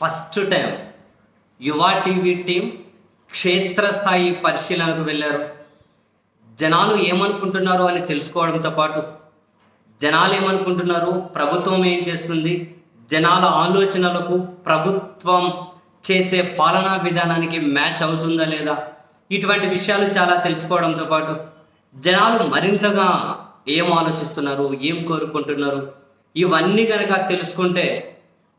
First time యువ TV team క్షేత్రస్థాయి పరిశీలనకు వెళ్ళారు. జనాలు ఏమనుకుంటున్నారు అని తెలుసుకోవడంతో పాటు జనాలు ఏమనుకుంటున్నారు, ప్రభుత్వం ఏం చేస్తుంది, జనాల ఆలోచనలకు ప్రభుత్వం చేసే పాలనా విధానానికి మ్యాచ్ అవుతుందా లేదా, ఇటువంటి విషయాలు చాలా తెలుసుకోవడంతో పాటు జనాలు మరింతగా ఏం ఆలోచిస్తున్నారు, ఏం కోరుకుంటున్నారు, ఇవన్నీ కనుక తెలుసుకుంటే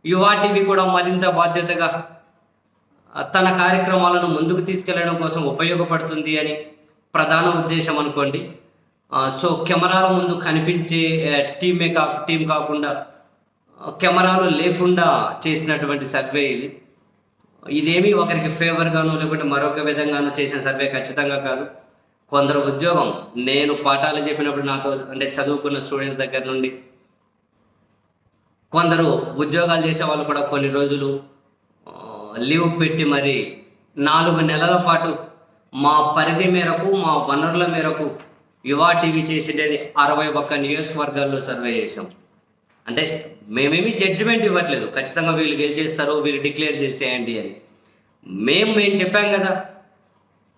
యువ టీవీ కూడా మరింత బాధ్యతగా తన కార్యక్రమాలను ముందుకు తీసుకెళ్లడం కోసం ఉపయోగపడుతుంది అని ప్రధాన ఉద్దేశం అనుకోండి. సో కెమెరాల ముందు కనిపించే టీం కాకుండా కెమెరాలు లేకుండా చేసినటువంటి సర్వే ఇది. ఇదేమి ఒకరికి ఫేవర్గానో లేకుంటే మరొక విధంగానో చేసిన సర్వే ఖచ్చితంగా కాదు. కొందరు ఉద్యోగం, నేను పాఠాలు చెప్పినప్పుడు నాతో అంటే చదువుకున్న స్టూడెంట్స్ దగ్గర నుండి కొందరు ఉద్యోగాలు చేసే వాళ్ళు కూడా కొన్ని రోజులు లీవ్ పెట్టి మరి 4 నెలల పాటు మా పరిధి మేరకు మా వనరుల మేరకు యువ టీవీ చేసేది 61 నియోజకవర్గాల్లో సర్వే చేసాం. అంటే మేమేమి జడ్జిమెంట్ ఇవ్వట్లేదు, ఖచ్చితంగా వీళ్ళు గెలిచేస్తారు, వీళ్ళు డిక్లేర్ చేసేయండి అని. మేము చెప్పాం కదా,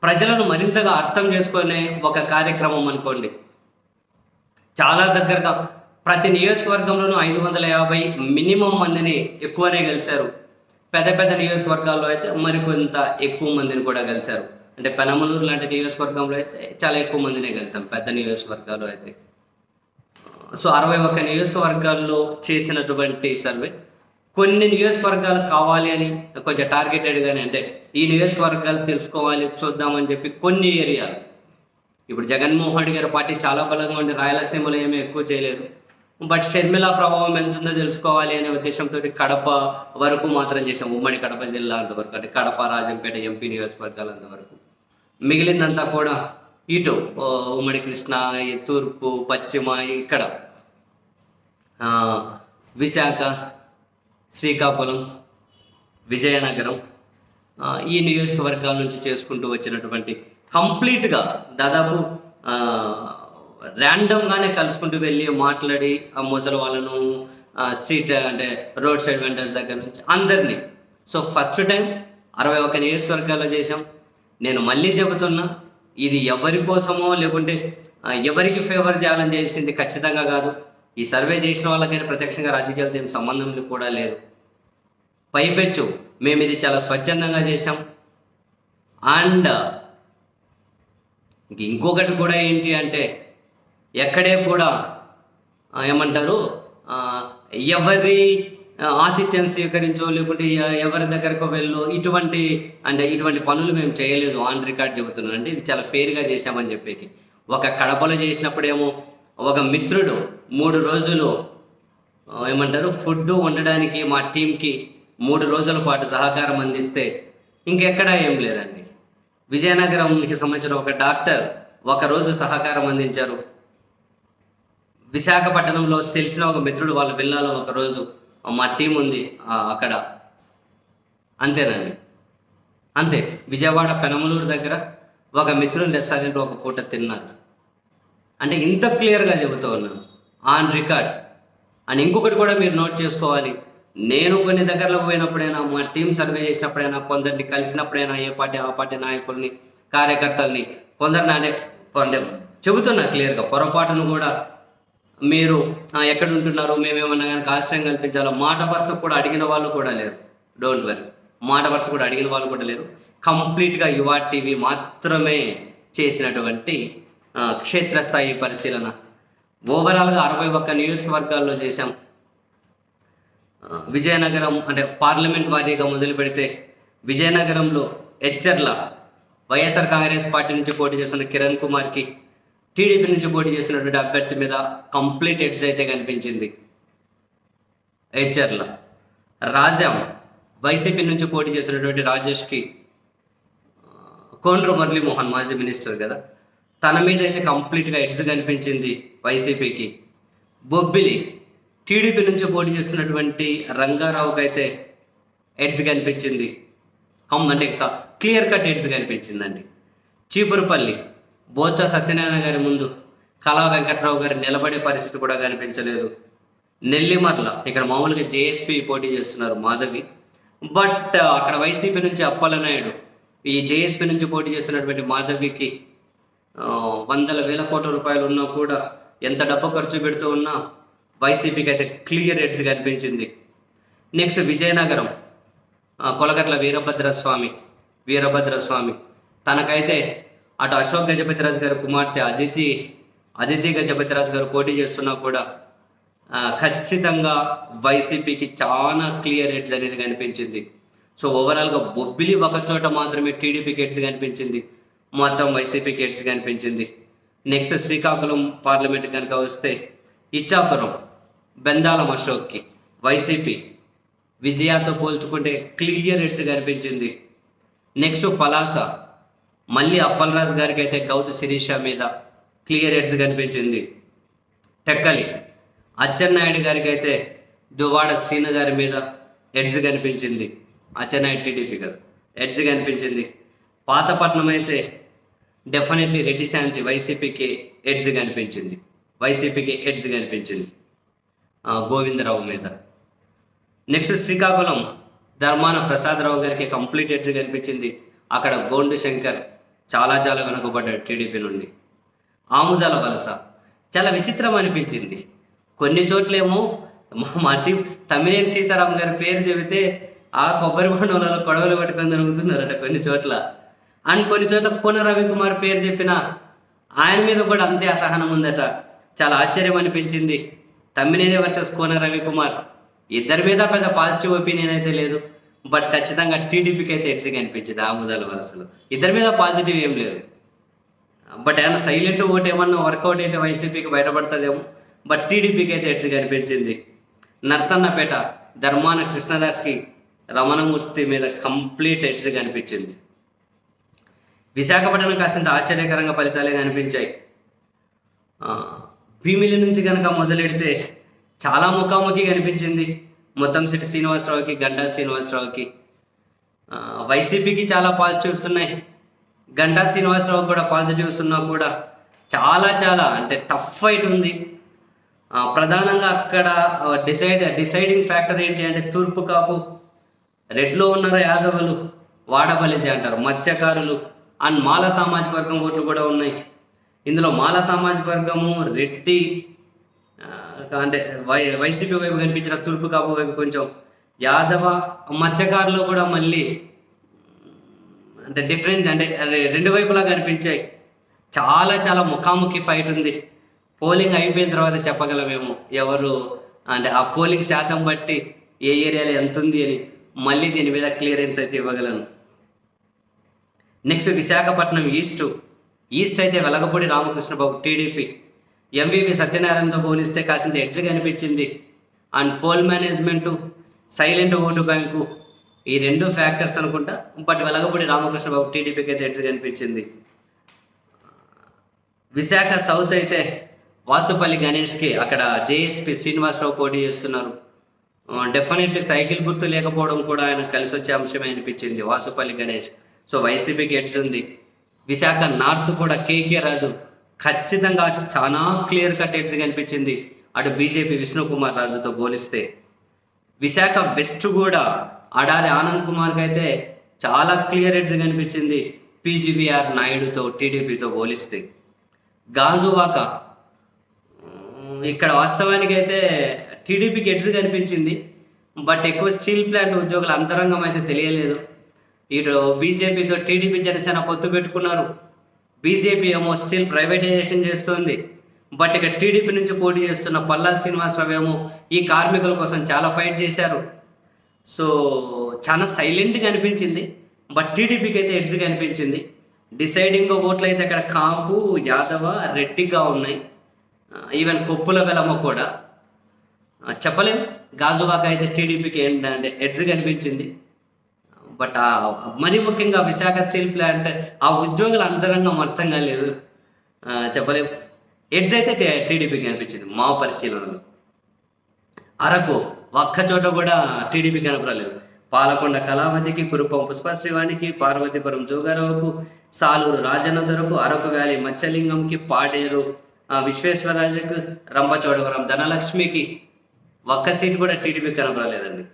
ప్రజలను మరింతగా అర్థం చేసుకునే ఒక కార్యక్రమం అనుకోండి. చాలా దగ్గరగా ప్రతి నియోజకవర్గంలోనూ 550 మినిమం మందిని ఎక్కువనే కలిశారు. పెద్ద నియోజకవర్గాల్లో అయితే మరికొంత ఎక్కువ మందిని కూడా కలిశారు. అంటే పెనమలూరు లాంటి నియోజకవర్గంలో అయితే చాలా ఎక్కువ మందినే కలిసాం, పెద్ద నియోజకవర్గాల్లో అయితే. సో 61 నియోజకవర్గాల్లో చేసినటువంటి సర్వే. కొన్ని నియోజకవర్గాలు కావాలి అని కొంచెం టార్గెటెడ్గానే, అంటే ఈ నియోజకవర్గాలు తెలుసుకోవాలి చూద్దామని చెప్పి కొన్ని ఏరియాలు, ఇప్పుడు జగన్మోహన్ రెడ్డి గారి పార్టీ చాలా బలంగా ఉండి రాయలసీమలో ఏమీ ఎక్కువ చేయలేదు, బట్ షర్మిల ప్రభావం ఎంత ఉందో తెలుసుకోవాలి అనే ఉద్దేశంతో కడప వరకు మాత్రం చేసాం. ఉమ్మడి కడప జిల్లా అంతవరకు, అంటే కడప, రాజంపేట, ఎంపీ నియోజకవర్గాలు అంతవరకు. మిగిలిందంతా కూడా ఇటు ఉమ్మడి కృష్ణ, తూర్పు, పశ్చిమ, ఇక్కడ విశాఖ, శ్రీకాకుళం, విజయనగరం, ఈ నియోజకవర్గాల నుంచి చేసుకుంటూ వచ్చినటువంటి కంప్లీట్గా దాదాపు ర్యాండమ్గానే కలుసుకుంటూ వెళ్ళి మాట్లాడి ఆ ముసలి వాళ్ళను, స్ట్రీట్ అంటే రోడ్ సైడ్ వెండర్స్ దగ్గర నుంచి అందరినీ. సో ఫస్ట్ టైం 61 నియోజకవర్గాల్లో చేసాం. నేను మళ్ళీ చెబుతున్నా, ఇది ఎవరి కోసమో లేకుంటే ఎవరికి ఫేవర్ చేయాలని చేసింది ఖచ్చితంగా కాదు. ఈ సర్వే చేసిన వాళ్ళకైనా ప్రత్యక్షంగా రాజకీయాలతో ఏం సంబంధం కూడా లేదు. పైపెచ్చు మేము ఇది చాలా స్వచ్ఛందంగా చేసాం. అండ్ ఇంకొకటి కూడా ఏంటి అంటే, ఎక్కడే కూడా ఏమంటారు, ఎవరి ఆతిథ్యం స్వీకరించో లేకుంటే ఎవరి దగ్గరకు వెళ్ళో ఇటువంటి పనులు మేము చేయలేదు. ఆన్ రికార్డ్ చెబుతున్నాను. అంటే ఇది చాలా ఫెయిర్గా చేశామని చెప్పేకి. ఒక కడపలో చేసినప్పుడేమో ఒక మిత్రుడు 3 రోజులు ఏమంటారు ఫుడ్ వండడానికి మా టీంకి 3 రోజుల పాటు సహకారం అందిస్తే ఇంకెక్కడా ఏం లేదండి. విజయనగరంకి సంబంధించిన ఒక డాక్టర్ 1 రోజు సహకారం అందించారు. విశాఖపట్నంలో తెలిసిన ఒక మిత్రుడు వాళ్ళ విల్లాలో 1 రోజు మా టీం ఉంది అక్కడ. అంతేనండి, అంతే. విజయవాడ పెనమలూరు దగ్గర ఒక మిత్రుని రెస్టారెంట్ ఒక పూట తిన్నారు. అంటే ఇంత క్లియర్గా చెబుతూ ఉన్నాను, ఆన్ రికార్డ్. అండ్ ఇంకొకటి కూడా మీరు నోట్ చేసుకోవాలి, నేను కొన్ని దగ్గరలో పోయినప్పుడైనా, మా టీం సర్వే చేసినప్పుడైనా, కొందరిని కలిసినప్పుడైనా, ఏ పార్టీ ఆ పార్టీ నాయకుల్ని, కార్యకర్తల్ని, కొందరిని అంటే చెబుతున్నా క్లియర్గా. పొరపాటును కూడా మీరు ఎక్కడ ఉంటున్నారు, మేమేమన్నా కానీ ఆశ్రయం కల్పించాలో మాట వరుస కూడా అడిగిన వాళ్ళు కూడా లేరు. డోంట్ వరీ, మాట వరుస కూడా అడిగిన వాళ్ళు కూడా లేరు. కంప్లీట్గా యువ టీవీ మాత్రమే చేసినటువంటి క్షేత్రస్థాయి పరిశీలన. ఓవరాల్గా 61 నియోజకవర్గాల్లో చేశాం. విజయనగరం అంటే పార్లమెంట్ వారీగా మొదలు పెడితే విజయనగరంలో ఎచ్చర్ల వైఎస్ఆర్ కాంగ్రెస్ పార్టీ నుంచి పోటీ చేస్తున్న కిరణ్ కుమార్కి టీడీపీ నుంచి పోటీ చేస్తున్నటువంటి అభ్యర్థి మీద కంప్లీట్ ఎడ్జ్ అయితే కనిపించింది. ఎచ్చర్ల రాజాం వైసీపీ నుంచి పోటీ చేసినటువంటి రాజేష్కి కోండ్రు మురళీమోహన్ మాజీ మినిస్టర్ కదా, తన మీద అయితే కంప్లీట్గా ఎడ్జ్ కనిపించింది వైసీపీకి. బొబ్బిలి టీడీపీ నుంచి పోటీ చేస్తున్నటువంటి రంగారావుకి అయితే ఎడ్జ్ కనిపించింది, అంటే క్లియర్ కట్ ఎడ్జ్ కనిపించిందండి. చీపురుపల్లి బోత్స సత్యనారాయణ గారి ముందు కళా వెంకట్రావు గారు నిలబడే పరిస్థితి కూడా కనిపించలేదు. నెల్లిమర్ల ఇక్కడ మామూలుగా జేఎస్పీ పోటీ చేస్తున్నారు మాధవి, బట్ అక్కడ వైసీపీ నుంచి అప్పలనాయుడు, ఈ జేఎస్పీ నుంచి పోటీ చేస్తున్నటువంటి మాధవికి వందల వేల కోట్ల రూపాయలు ఉన్నా కూడా, ఎంత డబ్బు ఖర్చు పెడుతూ ఉన్నా వైసీపీకి అయితే క్లియర్ ఎడ్జ్ కనిపించింది. నెక్స్ట్ విజయనగరం, కొలగట్ల వీరభద్రస్వామి తనకైతే అటు అశోక్ గజపతిరాజు గారి కుమార్తె అదితి గజపతిరాజు గారు పోటీ చేస్తున్నా కూడా ఖచ్చితంగా వైసీపీకి చాలా క్లియర్ ఎడ్జ్ అనేది కనిపించింది. సో ఓవరాల్గా బొబ్బిలి ఒక చోట మాత్రమే టీడీపీకి ఎడ్జ్ కనిపించింది, మొత్తం వైసీపీకి ఎడ్జ్ కనిపించింది. నెక్స్ట్ శ్రీకాకుళం పార్లమెంట్ కనుక వస్తే ఇచ్చాపురం బెందాలం అశోక్కి వైసీపీ విజయాతో పోల్చుకుంటే క్లియర్ ఎడ్జ్ కనిపించింది. నెక్స్ట్ పలాస మళ్ళీ అప్పలరాజు గారికి అయితే గౌతు శిరీష మీద క్లియర్ ఎడ్జ్ కనిపించింది. టెక్కలి అచ్చెన్నాయుడు గారికి అయితే దువ్వాడ శ్రీను గారి మీద ఎడ్జ్ కనిపించింది. అచ్చెన్నాయుడు టీడీపీ కదా, ఎడ్జ్ కనిపించింది. పాతపట్నం అయితే డెఫినెట్లీ రెడ్డి శాంతి వైసీపీకి ఎడ్జ్ కనిపించింది. గోవిందరావు మీద. నెక్స్ట్ శ్రీకాకుళం ధర్మాన ప్రసాదరావు గారికి కంప్లీట్ ఎడ్జ్ కనిపించింది. అక్కడ గోండు శంకర్ చాలా వెనుకబడ్డాడు టీడీపీ నుండి. ఆముదాల వలస చాలా విచిత్రం అనిపించింది. కొన్ని చోట్లేమో మా టీం తమ్మినేని సీతారాం గారి పేరు చెబితే ఆ కొబ్బరి బొండంలో కొడవలు పట్టుకొని జరుగుతున్నారట కొన్ని చోట్ల. అండ్ కొన్ని చోట్ల కోన రవికుమార్ పేరు చెప్పినా ఆయన మీద కూడా అంతే అసహనం ఉందట. చాలా ఆశ్చర్యం అనిపించింది. తమ్మినేని వర్సెస్ కోన రవికుమార్ ఇద్దరి మీద పెద్ద పాజిటివ్ ఒపీనియన్ అయితే లేదు, బట్ ఖచ్చితంగా టీడీపీకి అయితే ఎడ్జ్ కనిపించింది. ఆముదాల వలసలో ఇద్దరి మీద పాజిటివ్ ఏం లేదు, బట్ ఏమన్నా సైలెంట్ ఓట్ ఏమన్నా వర్కౌట్ అయితే వైసీపీకి బయటపడుతుందేమో, బట్ టీడీపీకి అయితే ఎడ్జ్ కనిపించింది. నర్సన్నపేట ధర్మాన కృష్ణదాస్కి రమణమూర్తి మీద కంప్లీట్ ఎడ్జ్ కనిపించింది. విశాఖపట్నం కాసింత ఆశ్చర్యకరంగా ఫలితాలే కనిపించాయి. భీమిలి నుంచి కనుక మొదలెడితే చాలా ముఖాముఖి కనిపించింది. ముత్తంశెట్టి శ్రీనివాసరావుకి, గంటా శ్రీనివాసరావుకి. వైసీపీకి చాలా పాజిటివ్స్ ఉన్నాయి, గంటా శ్రీనివాసరావు కూడా పాజిటివ్స్ ఉన్నా కూడా చాలా అంటే టఫ్ ఫైట్ ఉంది. ప్రధానంగా అక్కడ డిసైడింగ్ ఫ్యాక్టర్ ఏంటి అంటే తూర్పు కాపు, రెడ్లో ఉన్నారు యాదవులు, వాడబలిజి అంటారు మత్స్యకారులు, అండ్ మాల సామాజిక వర్గం ఓట్లు కూడా ఉన్నాయి. ఇందులో మాల సామాజిక వర్గము రెడ్డి అంటే వైసీపీ వైపు కనిపించిన తూర్పు కాపు వైపు కొంచెం యాదవ, మత్స్యకారులు కూడా మళ్ళీ అంటే డిఫరెంట్ అంటే రెండు వైపులా కనిపించాయి. చాలా ముఖాముఖి ఫైట్ ఉంది. పోలింగ్ అయిపోయిన తర్వాత చెప్పగలమేమో ఎవరు అంటే ఆ పోలింగ్ శాతం బట్టి ఏ ఏరియాలో ఎంత ఉంది అని మళ్ళీ దీని మీద క్లియరెన్స్ అయితే ఇవ్వగలను. నెక్స్ట్ విశాఖపట్నం ఈస్ట్ అయితే వెలగపూడి రామకృష్ణబాబు టీడీపీ, ఎంవివి సత్యనారాయణతో పోలిస్తే కాసింత ఎడ్జ్ కనిపించింది. And pole management, silent vote bank ఈ రెండు ఫ్యాక్టర్స్ అనుకుంటా, బట్ వెలగపూడి రామకృష్ణబాబు టీడీపీకి అయితే ఎడ్జ్ కనిపించింది. విశాఖ సౌత్ అయితే వాసుపల్లి గణేష్కి అక్కడ జేఎస్పీ శ్రీనివాసరావు పోటీ చేస్తున్నారు. డెఫినెట్లీ సైకిల్ గుర్తు లేకపోవడం కూడా ఆయన కలిసి వచ్చే అంశమే అనిపించింది వాసుపల్లి గణేష్. సో వైసీపీకి ఎడ్జ్ ఉంది. విశాఖ నార్త్ కూడా కేకే రాజు ఖచ్చితంగా చాలా క్లియర్ కట్ ఎడ్జ్ కనిపించింది అటు బీజేపీ విష్ణుకుమార్ రాజుతో పోలిస్తే. విశాఖ వెస్ట్ కూడా అడారి ఆనంద్ కుమార్కి అయితే చాలా క్లియర్ ఎడ్జ్ కనిపించింది పీజీవీఆర్ నాయుడుతో టీడీపీతో పోలిస్తే. గాజువాక ఇక్కడ వాస్తవానికి అయితే టీడీపీకి ఎడ్జ్ కనిపించింది, బట్ ఎక్కువ స్టీల్ ప్లాంట్ ఉద్యోగుల అంతరంగం అయితే తెలియలేదు. ఇటు బీజేపీతో టీడీపీ జనసేన పొత్తు పెట్టుకున్నారు. బీజేపీ ఏమో స్టీల్ ప్రైవేటైజేషన్ చేస్తుంది, బట్ ఇక టీడీపీ నుంచి పోటీ చేస్తున్న పల్లా శ్రీనివాసరావు ఏమో ఈ కార్మికుల కోసం చాలా ఫైట్ చేశారు. సో చాలా సైలెంట్గా అనిపించింది, బట్ టీడీపీకి అయితే ఎడ్జ్ కనిపించింది. డిసైడింగ్ ఓట్లు అయితే అక్కడ కాపు, యాదవ, రెడ్డిగా ఉన్నాయి. ఈవెన్ కొప్పుల వెలమ్మ కూడా చెప్పలేం. గాజువాక అయితే టీడీపీకి ఏంటంటే ఎడ్జ్ కనిపించింది, బట్ మరీ ముఖ్యంగా విశాఖ స్టీల్ ప్లాంట్ ఆ ఉద్యోగుల అంతరంగం అర్థం కాలేదు, చెప్పలేం. ఎడ్జ్ అయితే టీడీపీకి కనిపించింది మా పరిశీలనలో. అరకు ఒక్క చోట కూడా టీడీపీ కనపడలేదు. పాలకొండ కళావతికి, కురుపం పుష్పశ్రీవాణికి, పార్వతీపురం జోగారావుకు, సాలూరు రాజన్నదొరకు, అరకు వ్యాలీ మత్స్యలింగంకి, పాడేరు విశ్వేశ్వరరాజుకు, రంపచోడవరం ధనలక్ష్మికి ఒక్క సీటు కూడా టీడీపీ కనపడలేదండి.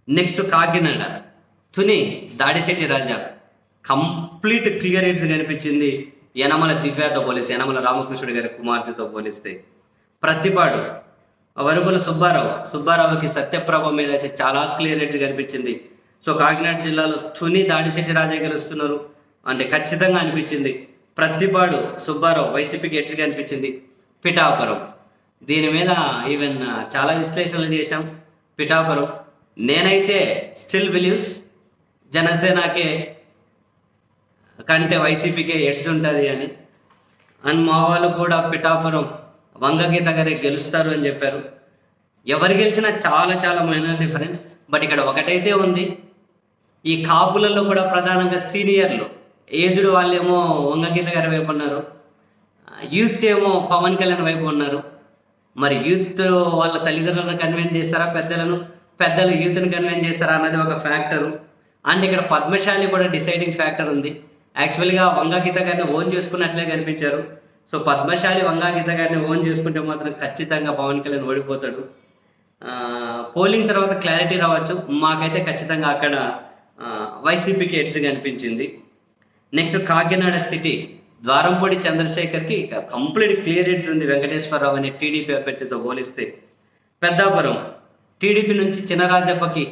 నెక్స్ట్ కాకినాడ తుని దాడిశెట్టి రాజా కంప్లీట్ క్లియర్ ఎడ్జ్ కనిపించింది యనమల దివ్యతో పోలిస్తే, యనమల రామకృష్ణుడి గారి కుమార్తెతో పోలిస్తే. ప్రతిపాడు వరుపుల సుబ్బారావుకి సత్యప్రభ మీద అయితే చాలా క్లియర్ ఎడ్జ్ కనిపించింది. సో కాకినాడ జిల్లాలో తుని దాడిశెట్టి రాజా గెలుస్తున్నారు అంటే ఖచ్చితంగా అనిపించింది. ప్రతిపాడు సుబ్బారావు వైసీపీకి ఎడ్జ్ కనిపించింది. పిఠాపురం దీని మీద ఈవెన్ చాలా విశ్లేషణలు చేశాం. పిఠాపురం నేనైతే స్టిల్ బిలీవ్స్ జనసేనకే కంటే వైసీపీకే ఎడ్జ్ ఉంటుంది అని. అండ్ మా వాళ్ళు కూడా పిఠాపురం వంగగీత గారే గెలుస్తారు అని చెప్పారు. ఎవరు గెలిచినా చాలా చాలా మైనర్ డిఫరెన్స్. బట్ ఇక్కడ ఒకటైతే ఉంది, ఈ కాపులలో కూడా ప్రధానంగా సీనియర్లు ఏజ్డ్ వాళ్ళేమో వంగగీత గారి వైపు ఉన్నారు, యూత్ ఏమో పవన్ కళ్యాణ్ వైపు ఉన్నారు. మరి యూత్ వాళ్ళ తల్లిదండ్రులను కన్విన్స్ చేస్తారా, పెద్దలు యూత్ని కన్విన్స్ చేస్తారా అన్నది ఒక ఫ్యాక్టరు. అండ్ ఇక్కడ పద్మశాలి కూడా డిసైడింగ్ ఫ్యాక్టర్ ఉంది. యాక్చువల్గా వంగగీత గారిని ఓన్ చేసుకున్నట్లే కనిపించారు. సో పద్మశాలి వంగగీత గారిని ఓన్ చేసుకుంటే మాత్రం ఖచ్చితంగా పవన్ కళ్యాణ్ ఓడిపోతాడు. పోలింగ్ తర్వాత క్లారిటీ రావచ్చు. మాకైతే ఖచ్చితంగా అక్కడ వైసీపీకి ఎడ్జ్ కనిపించింది. నెక్స్ట్ కాకినాడ సిటీ ద్వారంపూడి చంద్రశేఖర్కి కంప్లీట్ క్లియర్ ఎడ్జ్ ఉంది వెంకటేశ్వరరావు అనే టీడీపీ అభ్యర్థితో పోలిస్తే. పెద్దాపురం టీడీపీ నుంచి చినరాజప్పకి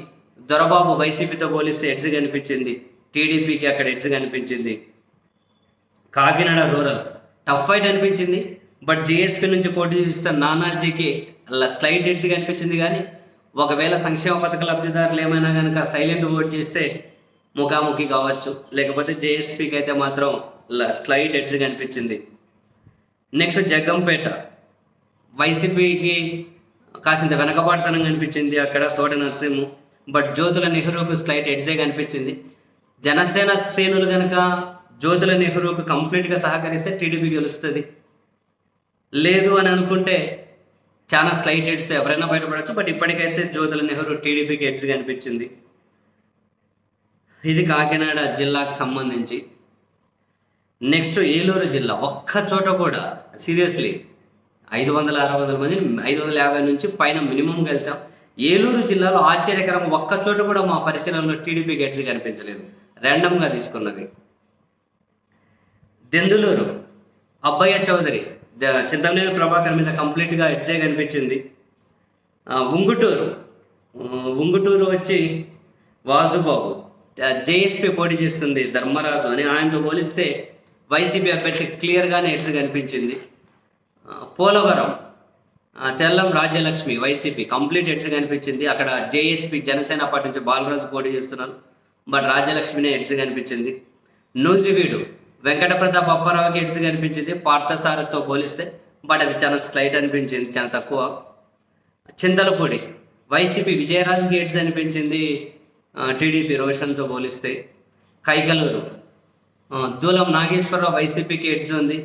దొరబాబు వైసీపీతో పోలిస్తే ఎడ్జ్ కనిపించింది. టీడీపీకి అక్కడ ఎడ్జ్ కనిపించింది. కాకినాడ రూరల్ టఫ్ ఫైట్ అనిపించింది. బట్ జేఎస్పీ నుంచి పోటీ చేస్తున్న నానాజీకి స్లైట్ ఎడ్జ్ కనిపించింది. కానీ ఒకవేళ సంక్షేమ పథక లబ్ధిదారులు ఏమైనా కనుక సైలెంట్ ఓట్ చేస్తే ముఖాముఖి కావచ్చు, లేకపోతే జేఎస్పీకి అయితే మాత్రం స్లైట్ ఎడ్జ్ కనిపించింది. నెక్స్ట్ జగ్గంపేట వైసీపీకి కాసింత వెనకబాటుతనం కనిపించింది అక్కడ తోట నరసింహ. బట్ జ్యోతుల నెహ్రూకు స్లైట్ ఎడ్జే కనిపించింది. జనసేన శ్రేణులు కనుక జ్యోతుల నెహ్రూకు కంప్లీట్గా సహకరిస్తే టీడీపీ గెలుస్తుంది. లేదు అని అనుకుంటే చాలా స్లైట్ ఎడ్జ్తో ఎవరైనా బయటపడవచ్చు. బట్ ఇప్పటికైతే జ్యోతుల నెహ్రూ టీడీపీకి ఎడ్జ్ కనిపించింది. ఇది కాకినాడ జిల్లాకు సంబంధించి. నెక్స్ట్ ఏలూరు జిల్లా ఒక్క చోట కూడా సీరియస్లీ 500-600 మంది 550 నుంచి పైన మినిమం కలిసాం. ఏలూరు జిల్లాలో ఆశ్చర్యకరం ఒక్క చోట కూడా మా పరిశీలనలో టీడీపీకి ఎడ్జ్ కనిపించలేదు, ర్యాండమ్గా తీసుకున్నది. దెందులూరు అబ్బయ్య చౌదరి చింతమనేని ప్రభాకర్ మీద కంప్లీట్గా ఎడ్జే కనిపించింది. ఉంగుటూరు వచ్చి వాసుబాబు జేఎస్పీ పోటీ చేస్తుంది ధర్మరాజు అని, ఆయనతో పోలిస్తే వైసీపీ అభ్యర్థి క్లియర్గానే ఎడ్జ్ కనిపించింది. Polavaram Tellam Rajyalakshmi YCP complete edge కనిపించింది. అక్కడ జేఎస్పీ జనసేన పార్టీ నుంచి బాలరాజు పోటీ చేస్తున్నారు. బట్ రాజ్యలక్ష్మినే ఎడ్జ్ కనిపించింది. నూజివీడు వెంకట ప్రతాప్ అప్పారావుకి ఎడ్జ్ కనిపించింది పార్థసారథితో పోలిస్తే. బట్ అది చాలా స్లైట్ అనిపించింది, చాలా తక్కువ. చింతలపూడి వైసీపీ విజయరాజుకి ఎడ్జ్ అనిపించింది టీడీపీ రోషన్తో పోలిస్తే. కైకలూరు దూలం నాగేశ్వరరావు వైసీపీకి ఎడ్జ్ ఉంది.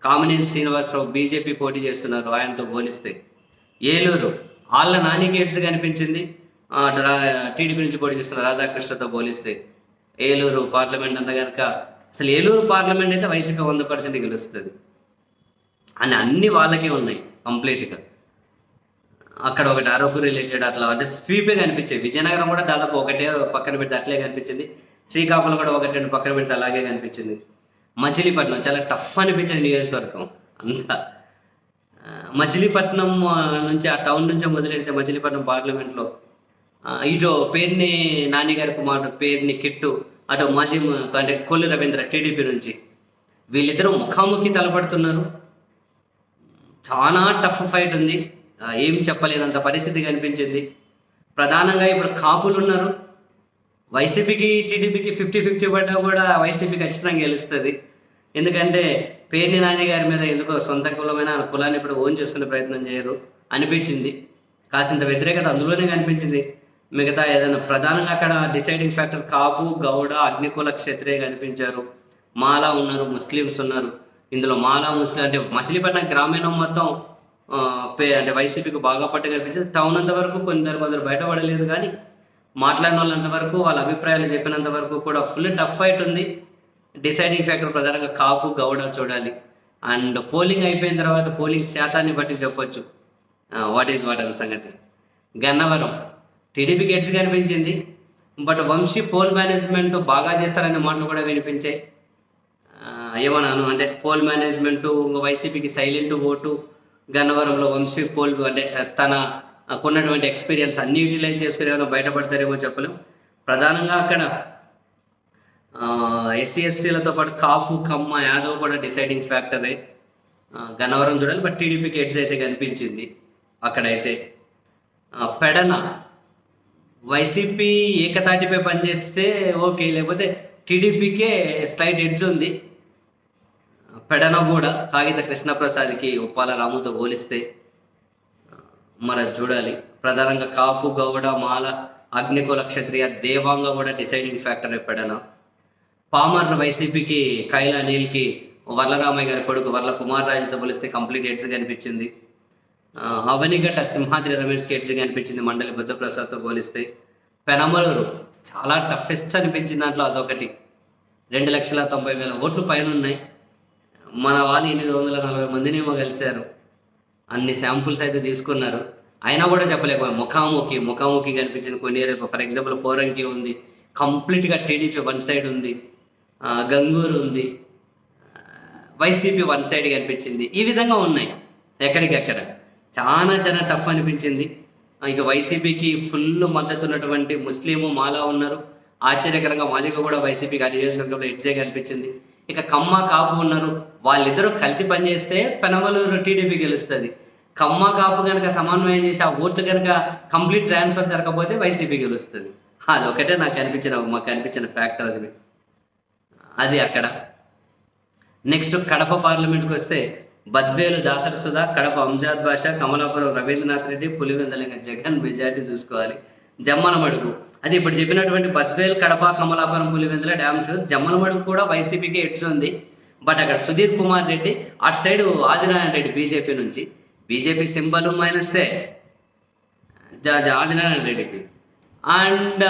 కామినేని శ్రీనివాసరావు బీజేపీ పోటీ చేస్తున్నారు ఆయనతో పోలిస్తే. ఏలూరు ఆళ్ళ నానికి ఎడ్జ్ కనిపించింది టీడీపీ నుంచి పోటీ చేస్తున్న రాధాకృష్ణతో పోలిస్తే. ఏలూరు పార్లమెంట్ అంతా కనుక అసలు ఏలూరు పార్లమెంట్ అయితే వైసీపీ 100% గెలుస్తుంది అని అన్ని వాళ్ళకే ఉన్నాయి కంప్లీట్గా. అక్కడ ఒకటి అరకు రిలేటెడ్ అట్లా అంటే స్వీపే కనిపించేది. విజయనగరం కూడా దాదాపు ఒకటే పక్కన పెడితే అట్లే కనిపించింది. శ్రీకాకుళం కూడా ఒకటి రెండు పక్కన పెడితే అలాగే కనిపించింది. మచిలీపట్నం చాలా టఫ్ అనిపించింది నియోజకవర్గం అంతా. మచిలీపట్నం నుంచి ఆ టౌన్ నుంచి మొదలెడితే మచిలీపట్నం పార్లమెంట్లో ఇటు పేర్ని నానిగారి కుమారుడు పేర్ని కిట్టు, అటు మాజీ అంటే కొల్లు రవీంద్ర టీడీపీ నుంచి, వీళ్ళిద్దరూ ముఖాముఖి తలపడుతున్నారు. చాలా టఫ్ ఫైట్ ఉంది, ఏం చెప్పలేనంత పరిస్థితి కనిపించింది. ప్రధానంగా ఇప్పుడు కాపులు ఉన్నారు. వైసీపీకి టీడీపీకి 50-50 పడ్డా కూడా వైసీపీ ఖచ్చితంగా గెలుస్తుంది. ఎందుకంటే పేర్ని నాని గారి మీద ఎందుకో సొంత కులమైన కులాన్ని ఇప్పుడు ఓన్ చేసుకునే ప్రయత్నం చేయరు అనిపించింది. కాసింత వ్యతిరేకత అందులోనే కనిపించింది. మిగతా ఏదైనా ప్రధానంగా అక్కడ డిసైడింగ్ ఫ్యాక్టర్ కాపు, గౌడ, అగ్నికుల, క్షత్రియ కనిపించారు. మాలా ఉన్నారు, ముస్లిమ్స్ ఉన్నారు. ఇందులో మాలా ముస్లిం అంటే మచిలీపట్నం గ్రామీణం మొత్తం అంటే వైసీపీకి బాగా పట్టు కనిపించింది. టౌన్ అంతవరకు కొందరు బయటపడలేదు, కానీ మాట్లాడిన వాళ్ళంతవరకు వాళ్ళ అభిప్రాయాలు చెప్పినంత వరకు కూడా ఫుల్ టఫ్ ఫైట్ ఉంది. డిసైడింగ్ ఫ్యాక్టర్ ప్రధానంగా కాపు, గౌడ చూడాలి. అండ్ పోలింగ్ అయిపోయిన తర్వాత పోలింగ్ శాతాన్ని బట్టి చెప్పొచ్చు వాట్ అనే సంగతి. గన్నవరం టీడీపీకి ఎడ్జ్ కనిపించింది. బట్ వంశీ పోల్ మేనేజ్మెంట్ బాగా చేస్తారనే మాటలు కూడా వినిపించాయి. ఏమన్నాను అంటే పోల్ మేనేజ్మెంటు ఇంకా వైసీపీకి సైలెంట్ ఓటు, గన్నవరంలో వంశీ పోల్ అంటే తన కొన్నటువంటి ఎక్స్పీరియన్స్ అన్ని యూటిలైజ్ చేసుకుని ఏమైనా బయటపడతారేమో చెప్పలేం. ప్రధానంగా అక్కడ ఎస్సీ ఎస్టీలతో పాటు కాపు, కమ్మ, యాదవ్ కూడా డిసైడింగ్ ఫ్యాక్టరే. గన్నవరం చూడాలి, బట్ టీడీపీకి ఎడ్జ్ అయితే కనిపించింది అక్కడైతే. పెడన వైసీపీ ఏకతాటిపై పనిచేస్తే ఓకే, లేకపోతే టీడీపీకే స్లైట్ ఎడ్జ్ ఉంది. పెడన కూడా కాగిత కృష్ణప్రసాద్కి ఉప్పాల రాముతో పోలిస్తే మరి చూడాలి. ప్రధానంగా కాపు, గౌడ, మాల, అగ్నికుల, క్షత్రియ, దేవాంగ కూడా డిసైడింగ్ ఫ్యాక్టరే పెడన. పామర్ను వైసీపీకి కైలా నీల్కి వర్లరామయ్య గారి కొడుకు వర్ల కుమార్ రాజుతో పోలిస్తే కంప్లీట్ ఎడ్జ్ కనిపించింది. అవనిగడ్డ సింహాద్రి రమేష్కి ఎడ్జ్ కనిపించింది మండలి బుద్ధప్రసాద్తో పోలిస్తే. పెనమలూరు చాలా టఫెస్ట్ అనిపించింది, దాంట్లో అదొకటి. 2,90,000 ఓట్లు పైన ఉన్నాయి. మన వాళ్ళు 840 మందినేమో కలిశారు. అన్ని శాంపుల్స్ అయితే తీసుకున్నారు, అయినా కూడా చెప్పలేకపోయాం. ముఖాముఖి కనిపించింది కొన్ని ఏరియా. ఫర్ ఎగ్జాంపుల్ పోరంకి ఉంది, కంప్లీట్గా టీడీపీ వన్ సైడ్ ఉంది. గంగూరు ఉంది, వైసీపీ వన్ సైడ్ కనిపించింది. ఈ విధంగా ఉన్నాయి ఎక్కడికక్కడ. చాలా టఫ్ అనిపించింది. ఇక వైసీపీకి ఫుల్ మద్దతు ఉన్నటువంటి ముస్లిము, మాలా ఉన్నారు. ఆశ్చర్యకరంగా మాదిగ కూడా వైసీపీకి ఆ నియోజకవర్గంలో ఎడ్జే కనిపించింది. ఇక కమ్మ, కాపు ఉన్నారు. వాళ్ళిద్దరూ కలిసి పనిచేస్తే పెనమలూరు టీడీపీ గెలుస్తుంది. కమ్మ, కాపు కనుక సమన్వయం చేసి ఆ ఓట్లు కనుక కంప్లీట్ ట్రాన్స్ఫర్ జరగకపోతే వైసీపీ గెలుస్తుంది. అదొకటే మాకు కనిపించిన ఫ్యాక్టర్ అది అక్కడ. నెక్స్ట్ కడప పార్లమెంట్కి వస్తే బద్వేలు దాసరి సుధా, కడప అంజాద్ బాషా, కమలాపురం రవీంద్రనాథ్ రెడ్డి, పులివెందలింగ జగన్ మెజార్టీ చూసుకోవాలి. జమ్మలమడుగు అది ఇప్పుడు చెప్పినటువంటి బద్వేలు, కడప, కమలాపురం, పులివెందుల డ్యామ్ షూర్. జమ్మలమడుగు కూడా వైసీపీకి ఎడ్జ్ ఉంది. బట్ అక్కడ సుధీర్ కుమార్ రెడ్డి, అటు సైడు ఆదినారాయణ రెడ్డి బీజేపీ నుంచి. బీజేపీ సింబల్ మైనస్సే ఆదినారాయణ రెడ్డికి. అండ్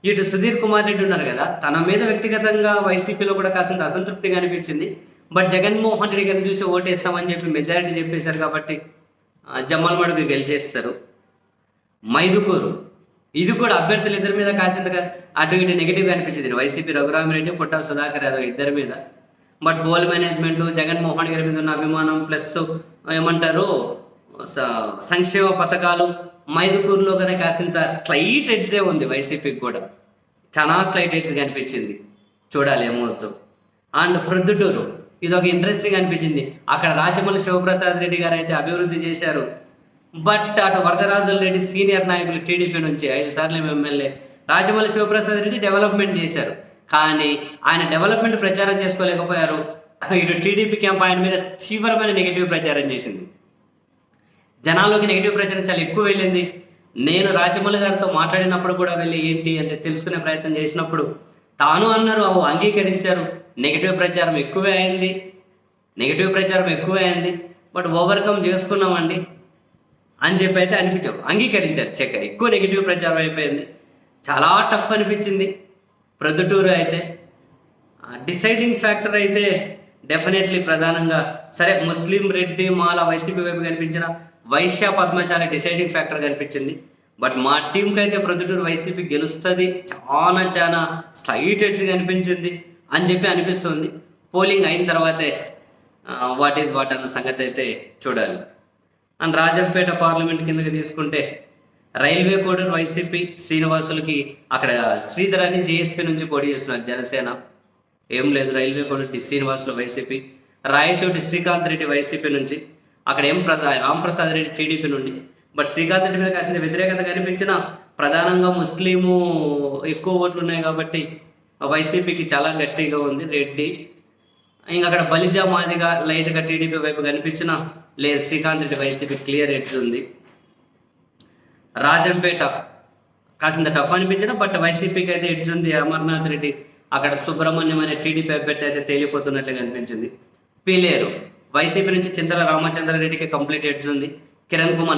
ఇటు సుధీర్ కుమార్ రెడ్డి ఉన్నారు కదా, తన మీద వ్యక్తిగతంగా వైసీపీలో కూడా కాసింత అసంతృప్తిగా అనిపించింది. బట్ జగన్మోహన్ రెడ్డి గారిని చూసి ఓటేస్తామని చెప్పి మెజారిటీ చెప్పేశారు కాబట్టి జమ్మలమడుగు గెలిచేస్తారు. మైదుకూరు ఇది కూడా అభ్యర్థులు ఇద్దరి మీద కాసింతగా అటు ఇటు నెగిటివ్గా అనిపించింది. వైసీపీ రఘురామిరెడ్డి, పుట్టా సుధాకర్ యాదవ్ ఇద్దరి మీద. బట్ పోల్ మేనేజ్మెంట్, జగన్మోహన్ గారి మీద ఉన్న అభిమానం ప్లస్ ఏమంటారు సంక్షేమ పథకాలు, మైదుకూరులో కనుక కాసింత స్లైట్ ఎడ్జే ఉంది వైసీపీకి కూడా. చాలా స్లైట్ ఎడ్జ్ కనిపించింది, చూడాలి ఏమవుతుందో. అండ్ ప్రొద్దుటూరు ఇది ఒక ఇంట్రెస్టింగ్ అనిపించింది. అక్కడ రాజమల్లి శివప్రసాద్ రెడ్డి గారు అయితే అభివృద్ధి చేశారు. బట్ అటు వరదరాజుల రెడ్డి సీనియర్ నాయకులు టీడీపీ నుంచి 5 సార్లు ఎమ్మెల్యే రాజమల్లి శివప్రసాద్ రెడ్డి డెవలప్మెంట్ చేశారు. కానీ ఆయన డెవలప్మెంట్ ప్రచారం చేసుకోలేకపోయారు. ఇటు టీడీపీ క్యాంప్ ఆయన మీద తీవ్రమైన నెగిటివ్ ప్రచారం చేసింది. జనాల్లోకి నెగిటివ్ ప్రచారం చాలా ఎక్కువ వెళ్ళింది. నేను రాజమౌళి గారితో మాట్లాడినప్పుడు కూడా వెళ్ళి ఏంటి అంటే తెలుసుకునే ప్రయత్నం చేసినప్పుడు తాను అన్నారు, అంగీకరించారు. నెగిటివ్ ప్రచారం ఎక్కువే అయింది, బట్ ఓవర్కమ్ చేసుకున్నామండి అని చెప్పి అయితే అనిపించాం, అంగీకరించారు. ఎక్కువ నెగిటివ్ ప్రచారం అయిపోయింది, చాలా టఫ్ అనిపించింది. ప్రొద్దుటూరు అయితే డిసైడింగ్ ఫ్యాక్టర్ అయితే డెఫినెట్లీ ప్రధానంగా సరే ముస్లిం, రెడ్డి, మాల వైసీపీ వైపు కనిపించిన వైశ్య, పద్మశాలి డిసైడింగ్ ఫ్యాక్టర్ కనిపించింది. బట్ మా టీంకి అయితే ప్రొద్దుటూరు వైసీపీ గెలుస్తుంది, చాలా స్లైట్ ఎడ్జ్ కనిపించింది అని చెప్పి అనిపిస్తుంది. పోలింగ్ అయిన తర్వాతే వాట్ ఈజ్ వాట్ అన్న సంగతి అయితే చూడాలి. అండ్ రాజంపేట పార్లమెంట్ కిందకి తీసుకుంటే రైల్వే కోడూరు వైసీపీ శ్రీనివాసులకి, అక్కడ శ్రీధర్ అని జేఎస్పీ నుంచి పోటీ చేస్తున్నారు జనసేన. ఏం లేదు, railway Koduru Srinivasulu YCP. Rayachoti Srikanth Reddy YCP నుంచి, అక్కడ రాంప్రసాద్ రెడ్డి టీడీపీ నుండి. బట్ శ్రీకాంత్ రెడ్డి మీద కాసిన వ్యతిరేకత కనిపించిన ప్రధానంగా ముస్లిము ఎక్కువ ఓట్లు ఉన్నాయి కాబట్టి వైసీపీకి చాలా గట్టిగా ఉంది రెడ్డి. ఇంకా అక్కడ బలిజా, మాదిగా లైట్గా టీడీపీ వైపు కనిపించిన లేదు, Srikanth Reddy YCP clear edge ఉంది. రాజంపేట కాసింత టఫ్ అనిపించిన బట్ వైసీపీకి అయితే ఎడ్జ్ ఉంది. అమర్నాథ్ రెడ్డి, అక్కడ సుబ్రహ్మణ్యం అనే టీడీపీ అభ్యర్థి అయితే తేలిపోతున్నట్లుగా కనిపించింది. పిలేరు వైసీపీ నుంచి చింతల రామచంద్రారెడ్డికి కంప్లీట్ ఎడ్జ్ ఉంది.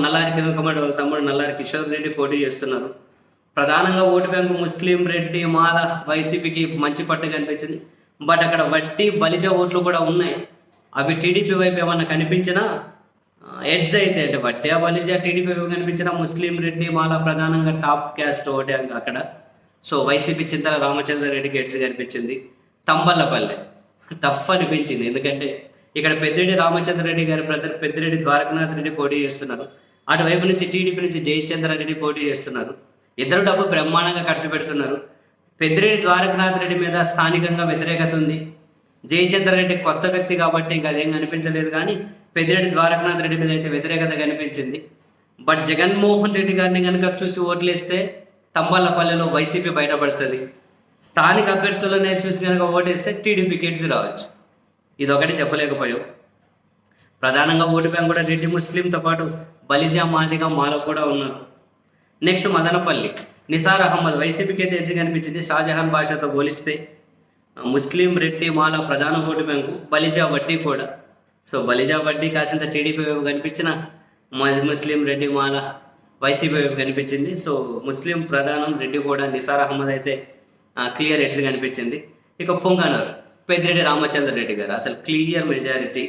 నల్లారి కిరణ్ కుమార్ వాళ్ళ తమ్ముడు నల్లారి కిషోర్ రెడ్డి పోటీ చేస్తున్నారు. ప్రధానంగా ఓటు బ్యాంకు ముస్లిం, రెడ్డి, మాల వైసీపీకి మంచి పట్టు కనిపించింది. బట్ అక్కడ వడ్డీ, బలిజ ఓట్లు కూడా ఉన్నాయి. అవి టీడీపీ వైపు ఏమన్నా కనిపించినా ఎడ్జ్ అయితే అంటే వడ్డే బలిజా టీడీపీ కనిపించిన ముస్లిం రెడ్డి మాల ప్రధానంగా టాప్ క్యాస్ట్ ఒకటే అక్కడ. సో వైసీపీ చింతల రామచంద్ర రెడ్డికి ఎడ్జ్ కనిపించింది. తంబల్లపల్లె టఫ్ అనిపించింది, ఎందుకంటే ఇక్కడ పెద్దిరెడ్డి రామచంద్ర రెడ్డి గారి బ్రదర్ పెద్దిరెడ్డి ద్వారకనాథ్ రెడ్డి పోటీ చేస్తున్నారు. అటువైపు నుంచి టీడీపీ నుంచి జయచంద్ర రెడ్డి పోటీ చేస్తున్నారు. ఇద్దరు డబ్బు బ్రహ్మాండంగా ఖర్చు పెడుతున్నారు. పెద్దిరెడ్డి ద్వారకనాథ్ రెడ్డి మీద స్థానికంగా వ్యతిరేకత ఉంది. జయచంద్ర రెడ్డి కొత్త వ్యక్తి కాబట్టి ఇంకా అదేం కనిపించలేదు, కానీ పెద్దిరెడ్డి ద్వారకనాథ్ రెడ్డి మీద అయితే వ్యతిరేకత కనిపించింది. బట్ జగన్మోహన్ రెడ్డి గారిని కనుక చూసి ఓట్లేస్తే తంబల్లపల్లెలో వైసీపీ బయటపడుతుంది. స్థానిక అభ్యర్థులనే చూసి కనుక ఓటేస్తే టీడీపీకి ఎడ్జ్ రావచ్చు. ఇదొకటి చెప్పలేకపోయాం. ప్రధానంగా ఓటు బ్యాంక్ కూడా రెడ్డి ముస్లింతో పాటు బలిజా మాదిగ మాల కూడా ఉన్నారు. నెక్స్ట్ మదనపల్లి నిసార్ అహ్మద్ వైసీపీకి అయితే ఎడ్జ్ కనిపించింది. షాజహాన్ భాషతో పోలిస్తే ముస్లిం రెడ్డి మాల ప్రధాన ఓటు బ్యాంకు, బలిజా వడ్డీ కూడా. సో బలిజా వడ్డీ కాసింత టీడీపీ వైపు కనిపించిన ముస్లిం రెడ్డి మాల వైసీపీ వైపు కనిపించింది. సో ముస్లిం ప్రధానం రెడ్డి కూడా నిసార్ అహ్మద్ అయితే క్లియర్ ఎడ్జ్ కనిపించింది. ఇక పొంగనూరు పెద్దిరెడ్డి రామచంద్ర రెడ్డి గారు అసలు క్లియర్ మెజారిటీ.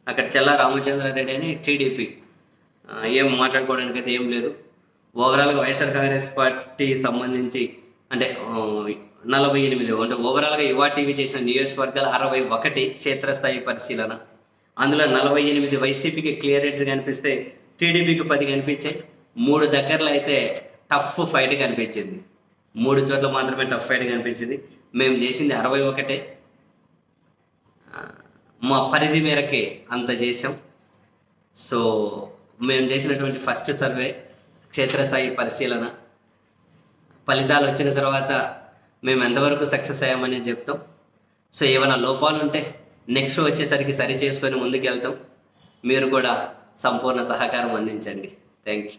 అక్కడ చెల్ల రామచంద్ర రెడ్డి అని టీడీపీ, ఏం మాట్లాడుకోవడానికి అయితే ఏం లేదు. ఓవరాల్గా వైఎస్ఆర్ కాంగ్రెస్ పార్టీ సంబంధించి అంటే 48 అంటే ఓవరాల్గా యువ టీవీ చేసిన నియోజకవర్గాలు 61 క్షేత్రస్థాయి పరిశీలన. అందులో 48 వైసీపీకి క్లియర్ ఎడ్జ్ కనిపిస్తే టీడీపీకి 10 కనిపించాయి. 3 దగ్గరలో అయితే టఫ్ ఫైట్ కనిపించింది. 3 చోట్ల మాత్రమే టఫ్ ఫైట్ కనిపించింది. మేము చేసింది 61. మా పరిధి మేరకే అంత చేసాం. సో మేము చేసినటువంటి ఫస్ట్ సర్వే క్షేత్రస్థాయి పరిశీలన ఫలితాలు వచ్చిన తర్వాత మేము ఎంతవరకు సక్సెస్ అయ్యామనేది చెప్తాం. సో ఏమైనా లోపాలు ఉంటే నెక్స్ట్ వచ్చేసరికి సరి చేసుకొని ముందుకు వెళ్తాం. మీరు కూడా సంపూర్ణ సహకారం అందించండి. Thank you.